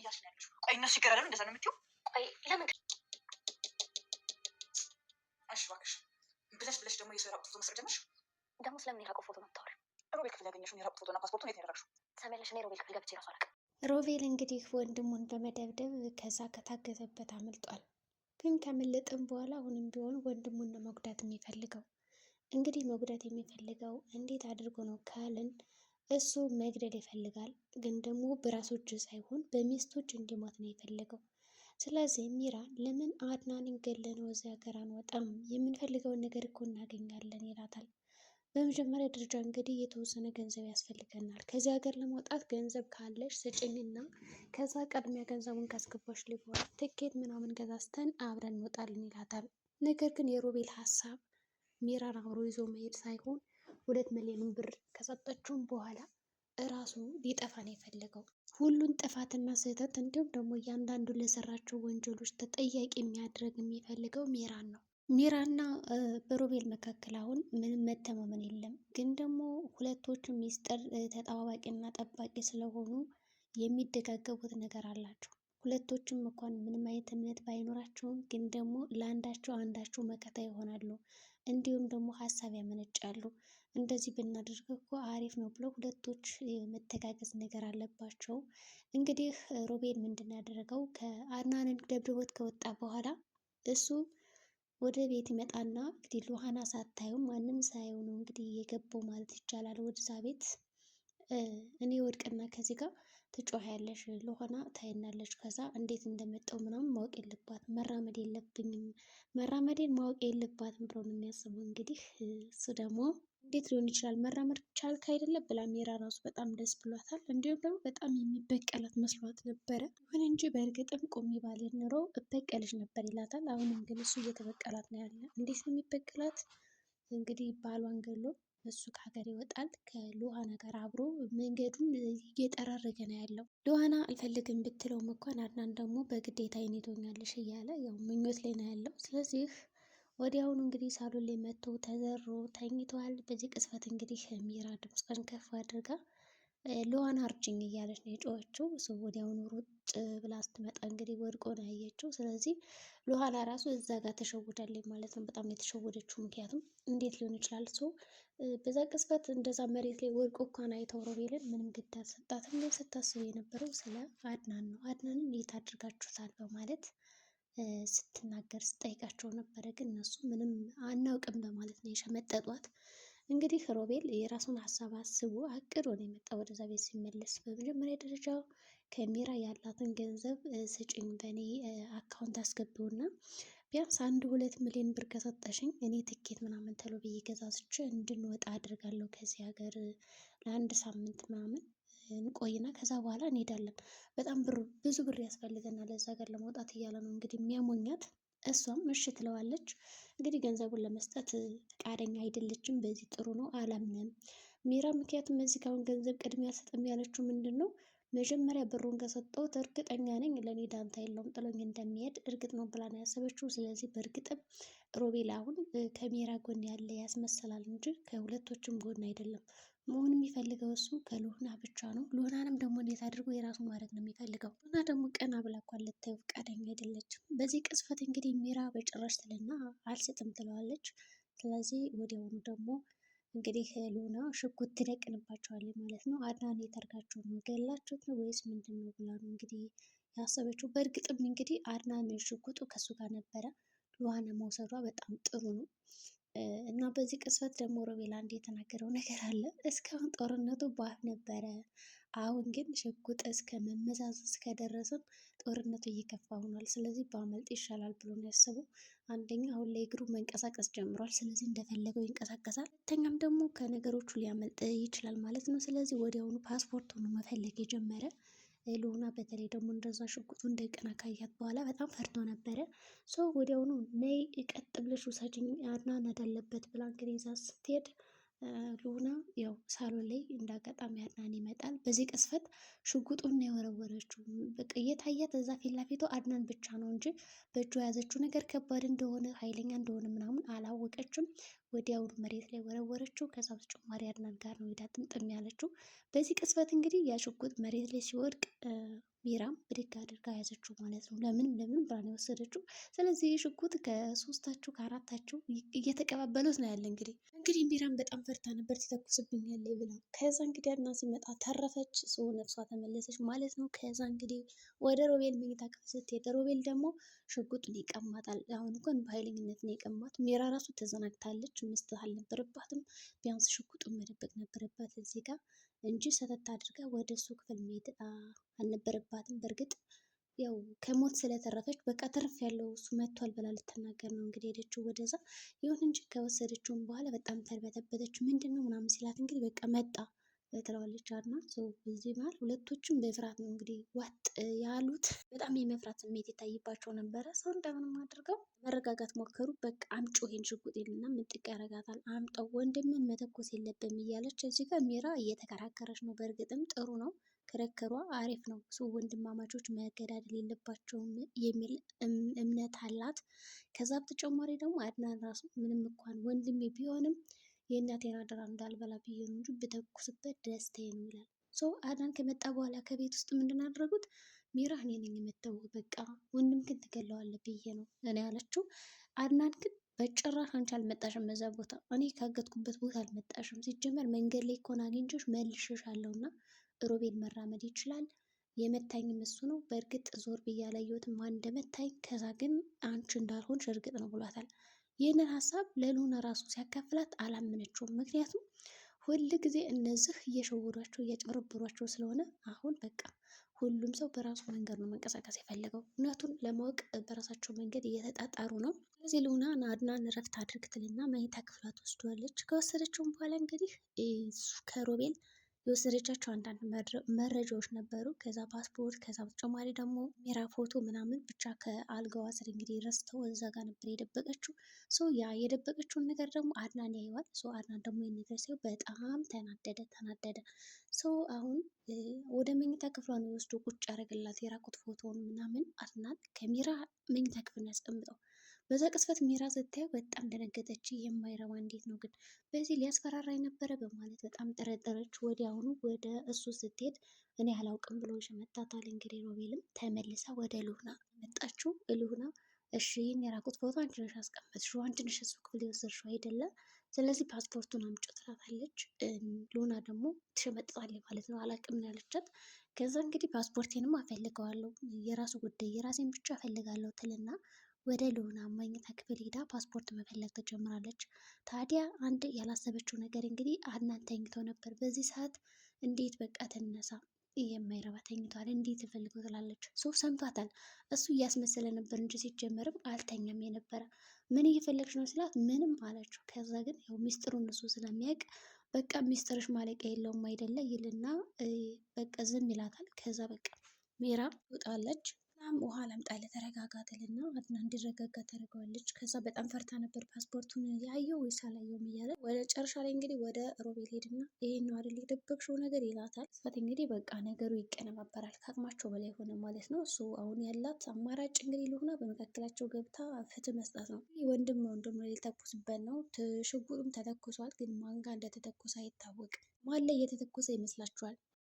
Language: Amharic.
እያልሽ ነው ያለሽው? ቆይ እነሱ ይገራሉ እንደዛ ነው የምትይው? ቆይ ለምን? እሺ እባክሽ ብለሽ ደግሞ የሰው የራቁት ፎቶ መስራት ጀመርሽ? ደግሞ ስለምን የራቁት ፎቶ ነው የምታወሪው? ሮቤል ክፍል ያገኘሽውን የራቁት ፎቶና ፓስፖርቱን የት ነው ያደረግሽው? ሰሚያለሽ፣ እኔ ሮቤል ክፍል ገብቼ እራሱ አላውቅም። ሮቤል እንግዲህ ወንድሙን በመደብደብ ከዛ ከታገተበት አመልጧል። ግን ከመለጠም በኋላ አሁንም ቢሆን ወንድሙን ነው መጉዳት የሚፈልገው። እንግዲህ መጉዳት የሚፈልገው እንዴት አድርጎ ነው ካልን እሱ መግደል ይፈልጋል። ግን ደግሞ በራሱ እጅ ሳይሆን በሚስቶች እንዲሞት ነው የፈለገው። ስለዚህ ሚራ ለምን አድናንን ገለነው እዚህ ሀገር አንወጣም? የምንፈልገውን ነገር እኮ እናገኛለን ይላታል። በመጀመሪያ ደረጃ እንግዲህ የተወሰነ ገንዘብ ያስፈልገናል። ከዚህ ሀገር ለመውጣት ገንዘብ ካለሽ ስጭኝና ከዛ ቀድሚያ ገንዘቡን ካስገባሽ በኋላ ትኬት ምናምን ገዛዝተን አብረን እንወጣለን ይላታል። ነገር ግን የሮቤል ሀሳብ ሚራን አብሮ ይዞ መሄድ ሳይሆን 2 ሚሊዮን ብር ከሰጠችውም በኋላ እራሱ ሊጠፋ ነው የፈለገው። ሁሉን ጥፋትና ስህተት እንዲሁም ደግሞ እያንዳንዱ ለሰራቸው ወንጀሎች ተጠያቂ የሚያደርግ የሚፈልገው ሚራን ነው። ሚራና በሮቤል መካከል አሁን ምንም መተማመን የለም። ግን ደግሞ ሁለቶቹም ሚስጥር ተጠባባቂና ጠባቂ ስለሆኑ የሚደጋገቡት ነገር አላቸው። ሁለቶችም እንኳን ምንም አይነት እምነት ባይኖራቸውም ግን ደግሞ ለአንዳቸው አንዳቸው መከታ ይሆናሉ። እንዲሁም ደግሞ ሀሳብ ያመነጫሉ። እንደዚህ ብናደርግ እኮ አሪፍ ነው ብለው ሁለቶች መተጋገዝ ነገር አለባቸው። እንግዲህ ሮቤል ምንድን ነው ያደረገው? ከአድናንን ደብድቦት ከወጣ በኋላ እሱ ወደ ቤት ይመጣና እንግዲህ ሉሃና ሳታየው ማንም ሳየው ነው እንግዲህ የገባው ማለት ይቻላል ወደዛ ቤት። እኔ ወድቅና ከዚህ ጋር ትጮሃያለሽ፣ ሉሃና ታይናለች። ከዛ እንዴት እንደመጣው ምናምን ማወቅ የለባትም፣ መራመድ የለብኝም፣ መራመዴን ማወቅ የለባትም ብሎ ነው የሚያስበው። እንግዲህ እሱ ደግሞ እንዴት ሊሆን ይችላል መራመድ ቻልክ አይደለም ብላ ሚራ ራሱ በጣም ደስ ብሏታል። እንዲሁም ደግሞ በጣም የሚበቀላት መስሏት ነበረ። ይሁን እንጂ በእርግጥም ቆሜ ባልሄድ ኑሮ እበቀልሽ ነበር ይላታል። አሁንም ግን እሱ እየተበቀላት ነው ያለ። እንዴት ነው የሚበቀላት? እንግዲህ ባሏን ገሎ እሱ ከሀገር ይወጣል። ከሉሃና ጋር አብሮ መንገዱን እየጠራረገ ነው ያለው። ሉሃና አልፈልግም ብትለውም እንኳን አድናን ደግሞ በግዴታ ይኔቶኛለሽ እያለ ያው ምኞት ላይ ነው ያለው። ስለዚህ ወዲያውኑ እንግዲህ ሳሎን ላይ መጥቶ ተዘሮ ተኝተዋል። በዚህ ቅጽበት እንግዲህ ሚራ ድምጿን ከፍ አድርጋ ሉሃና አርጅኝ እያለች ነው የጮኸችው። ሰው ወዲያውኑ ሩጥ ብላ ስትመጣ እንግዲህ ወድቆ ነው ያየችው። ስለዚህ ሉሃና ራሱ እዛ ጋር ተሸውዳለች ማለት ነው። በጣም የተሸወደችው ምክንያቱም እንዴት ሊሆን ይችላል ሰው በዛ ቅጽበት እንደዛ መሬት ላይ ወድቆ እንኳን አይተው ሮቤልን ምንም ግድ አልሰጣትም። ግን ስታስብ የነበረው ስለ አድናን ነው። አድናንን እንዴት አድርጋችሁታል በማለት ስትናገር ስጠይቃቸው ነበረ። ግን እነሱ ምንም አናውቅም በማለት ነው የሸመጠጧት። እንግዲህ ሮቤል የራሱን ሀሳብ አስቦ አቅዶ ነው የመጣ ወደዛ ቤት ሲመለስ። በመጀመሪያ ደረጃ ከሚራ ያላትን ገንዘብ ስጭኝ፣ በእኔ አካውንት አስገቢውና ቢያንስ 1-2 ሚሊዮን ብር ከሰጠሽኝ እኔ ትኬት ምናምን ተሎ ብዬ ገዛዝቼ እንድንወጣ አድርጋለሁ ከዚህ ሀገር ለ1 ሳምንት ምናምን እንቆይና ከዛ በኋላ እንሄዳለን። በጣም ብዙ ብር ያስፈልገናል ለዛ ሀገር ለመውጣት እያለ ነው እንግዲህ የሚያሞኛት። እሷም እሺ ትለዋለች። እንግዲህ ገንዘቡን ለመስጠት ፈቃደኛ አይደለችም። በዚህ ጥሩ ነው አላምንም ሚራ። ምክንያቱም እዚህ ካሁን ገንዘብ ቅድሚያ ሰጥም ያለችው ምንድን ነው መጀመሪያ ብሩን ከሰጠሁት እርግጠኛ ነኝ ለእኔ ዳንታ የለውም ጥሎኝ እንደሚሄድ እርግጥ ነው ብላ ነው ያሰበችው። ስለዚህ በእርግጥም ሮቤል አሁን ከሚራ ጎን ያለ ያስመሰላል እንጂ ከሁለቶችም ጎን አይደለም። መሆን የሚፈልገው እሱ ከሉሃና ብቻ ነው። ሉሃናንም ደግሞ እንዴት አድርጎ የራሱ ማድረግ ነው የሚፈልገው። ሉሃና ደግሞ ቀና ብላ እንኳን ልታየው ፈቃደኛ አይደለችም። በዚህ ቅጽበት እንግዲህ ሚራ በጭራሽ ትልና አልሰጥም ትለዋለች። ስለዚህ ወዲያውኑ ደግሞ እንግዲህ ሉሃና ሽጉጥ ትደቅንባቸዋለች ማለት ነው። አድናን የታርጋችሁ ነው ገላችሁት ነው ወይስ ምንድን ነው ብላ ነው እንግዲህ ያሰበችው። በእርግጥም እንግዲህ አድናን ሽጉጡ ከሱ ጋር ነበረ። ሉሃና መውሰዷ በጣም ጥሩ ነው። እና በዚህ ቅጽበት ደግሞ ሮቤል አንድ የተናገረው ነገር አለ። እስካሁን ጦርነቱ በአፍ ነበረ፣ አሁን ግን ሽጉጥ እስከ መመዛዝ እስከደረሰም ጦርነቱ እየከፋ ሆኗል። ስለዚህ በአመልጥ ይሻላል ብሎ ነው ያሰበው። አንደኛ አሁን ላይ እግሩ መንቀሳቀስ ጀምሯል። ስለዚህ እንደፈለገው ይንቀሳቀሳል። ሁለተኛም ደግሞ ከነገሮቹ ሊያመልጥ ይችላል ማለት ነው። ስለዚህ ወዲያውኑ ፓስፖርቱን መፈለግ የጀመረ ሉሃና በተለይ ደግሞ እንደዛ ሽጉጡ እንደቀና ካያት በኋላ በጣም ፈርቶ ነበረ። ሰው ወዲያውኑ ነይ ቀጥ ብለሽ ውሰጂኝ አድናን እንዳለበት ብላ እንግዲህ ይዛ ስትሄድ ሉሃና ያው ሳሎን ላይ እንዳጋጣሚ አድናን ይመጣል። በዚህ ቅስፈት ሽጉጡን ነው የወረወረችው። በቃ እየታያት እዛ ፊት ለፊቱ አድናን ብቻ ነው እንጂ በእጁ የያዘችው ነገር ከባድ እንደሆነ ኃይለኛ እንደሆነ ምናምን አላወቀችም። ወዲያውኑ መሬት ላይ ወረወረችው። ከዛ በተጨማሪ አድናን ጋር ነው ሄዳ ጥምጥም ያለችው። በዚህ ቅጽበት እንግዲህ ያ ሽጉጥ መሬት ላይ ሲወድቅ ሚራም ብድግ አድርጋ ያዘችው ማለት ነው። ለምንም ብራን የወሰደችው። ስለዚህ ይህ ሽጉጥ ከሶስታችሁ ከአራታችሁ እየተቀባበሉት ነው ያለ። እንግዲህ ሚራም በጣም ፈርታ ነበር ትተኩስብኛለች ብላ። ከዛ እንግዲህ አድናን ሲመጣ ተረፈች፣ ሰው ነፍሷ ተመለሰች ማለት ነው። ከዛ እንግዲህ ወደ ሮቤል መኝታ ክፍል ስትሄድ ሮቤል ደግሞ ሽጉጡን ይቀማታል። አሁን እንኳን በኃይለኝነት ነው የቀማት። ሚራ ራሱ ተዘናግታለች። መስጠት አልነበረባትም። ቢያንስ ሽጉጡን መደበቅ ነበረባት እዚህ ጋር እንጂ ሰተት አድርጋ ወደ እሱ ክፍል መሄድ አልነበረባትም። በእርግጥ ያው ከሞት ስለተረፈች በቃ ተርፍ ያለው እሱ መጥቷል ብላ ልትናገር ነው እንግዲህ ሄደችው ወደዛ። ይሁን እንጂ ከወሰደችውም በኋላ በጣም ተርበተበተች። ምንድን ነው ምናምን ሲላት እንግዲህ በቃ መጣ ትለዋለች አድናን። በዚህ መሀል ሁለቶችም በፍርሃት ነው እንግዲህ ዋጥ ያሉት። በጣም የመፍራት ስሜት ይታይባቸው ነበረ። ሰው እንደምንም አድርገው መረጋጋት ሞከሩ። በቃ አምጪ ይሄን ሽጉጥ ይልና ምንጥቅ ያረጋታል። አምጠው ወንድምን መተኮስ የለብም እያለች እዚህ ጋር ሚራ እየተከራከረች ነው። በእርግጥም ጥሩ ነው፣ ክርክሯ አሪፍ ነው። ሰው ወንድማማቾች መገዳደል የለባቸውም የሚል እምነት አላት። ከዛ በተጨማሪ ደግሞ አድናን ራሱ ምንም እንኳን ወንድሜ ቢሆንም የእናቴን አደራ እንዳልበላ ብዬ ነው እንጂ ብተኩስበት ደስታዬ ነው ይላል። አድናን ከመጣ በኋላ ከቤት ውስጥ ምንድን አደረጉት? ሚራ እኔ ነኝ የምተው በቃ ወንድም ግን ትገለዋለህ ብዬ ነው እኔ ያለችው። አድናን ግን በጭራሽ አንቺ አልመጣሽም፣ በዛ ቦታ እኔ ካገትኩበት ቦታ አልመጣሽም። ሲጀመር መንገድ ላይ እኮ አግኝቼሽ መልሼሻለሁ እና ሮቤል መራመድ ይችላል። የመታኝም እሱ ነው። በእርግጥ ዞር ብዬ አላየሁትም ማን እንደመታኝ። ከዛ ግን አንቺ እንዳልሆንሽ እርግጥ ነው ብሏታል። ይህንን ሀሳብ ለሉና ራሱ ሲያካፍላት አላመነችውም። ምክንያቱም ሁል ጊዜ እነዚህ እየሸወዷቸው እያጭበረበሯቸው ስለሆነ አሁን በቃ ሁሉም ሰው በራሱ መንገድ ነው መንቀሳቀስ የፈለገው። እውነቱን ለማወቅ በራሳቸው መንገድ እየተጣጣሩ ነው። ስለዚህ ሉና አድናን እረፍት አድርግ ትልና መኝታ ክፍሏ ትወስደዋለች። ከወሰደችውም በኋላ እንግዲህ ከሮቤል የወሰደቻቸው አንዳንድ መረጃዎች ነበሩ። ከዛ ፓስፖርት፣ ከዛ በተጨማሪ ደግሞ ሚራ ፎቶ ምናምን ብቻ ከአልጋዋ ስር እንግዲህ ረስተው እዛ ጋር ነበር የደበቀችው። ያ የደበቀችውን ነገር ደግሞ አድናን ያየዋል። አድናን ደግሞ ይህን ነገር ሲያዩ በጣም ተናደደ። አሁን ወደ መኝታ ክፍሏ ነው ወስዶ ቁጭ ያደረገላት የራቁት ፎቶውን ምናምን። አድናን ከሚራ መኝታ ክፍል ያስቀምጠው። በዛ ቅስፈት ሚራ ስታየው በጣም ደነገጠች። የማይረባ እንዴት ነው ግን በዚህ ሊያስፈራራኝ ነበረ በማለት በጣም ጠረጠረች። ወዲያውኑ ወደ እሱ ስትሄድ እኔ አላውቅም ብሎ ይሸመታታል። እንግዲህ ሮቤልም ተመልሳ ወደ ሉና መጣችው። ሉና እሺ ይህን የራቁት ፎቶ አንቺ ነሽ ያስቀመጥሽው፣ አንቺ ነሽ እሱ ክፍል የወሰድሽው አይደለም፣ ስለዚህ ፓስፖርቱን አምጪው ትላታለች። ሉና ደግሞ ትሸመጥጣለች ማለት ነው። አላውቅም ነው ያለቻት። ከዛ እንግዲህ ፓስፖርቴንም አፈልገዋለሁ፣ የራሱ ጉዳይ የራሴን ብቻ አፈልጋለሁ ትልና ወደ ሉና መኝታ ክፍል ሄዳ ፓስፖርት መፈለግ ትጀምራለች። ታዲያ አንድ ያላሰበችው ነገር እንግዲህ አድናን ተኝቶ ነበር በዚህ ሰዓት። እንዴት በቃ ተነሳ የማይረባ ተኝቷል፣ እንዴት ፈልገው ትላለች። ሰምቷታል። እሱ እያስመሰለ ነበር እንጂ ሲጀመርም አልተኛም የነበረ። ምን እየፈለግሽ ነው ሲላት ምንም አለችው። ከዛ ግን ያው ሚስጥሩን እሱ ስለሚያውቅ በቃ ሚስጥርሽ ማለቂያ የለውም አይደለ ይልና በቃ ዝም ይላታል። ከዛ በቃ ሚራ ትወጣለች። ውሃ ላምጣልህ ተረጋጋ ትልና አድናን እንዲረጋጋ ታደርገዋለች። ከዛ በጣም ፈርታ ነበር ፓስፖርቱን ያየው ወይስ አላየውም እያለ ወደ ጨረሻ ላይ እንግዲህ ወደ ሮቤል ሄድና ይሄን ነው አይደል የደበቅሽው ነገር ይላታል። ስፋት እንግዲህ በቃ ነገሩ ይቀነባበራል። ከአቅማቸው በላይ ሆነ ማለት ነው። እሱ አሁን ያላት አማራጭ እንግዲህ ልሆና በመካከላቸው ገብታ ፍትህ መስጠት ነው። ወንድም ሊተኩስበት ነው። ሽጉጡም ተተኩሷል፣ ግን ማን ጋር እንደተተኮሰ አይታወቅም። ማን ላይ እየተተኮሰ ይመስላችኋል?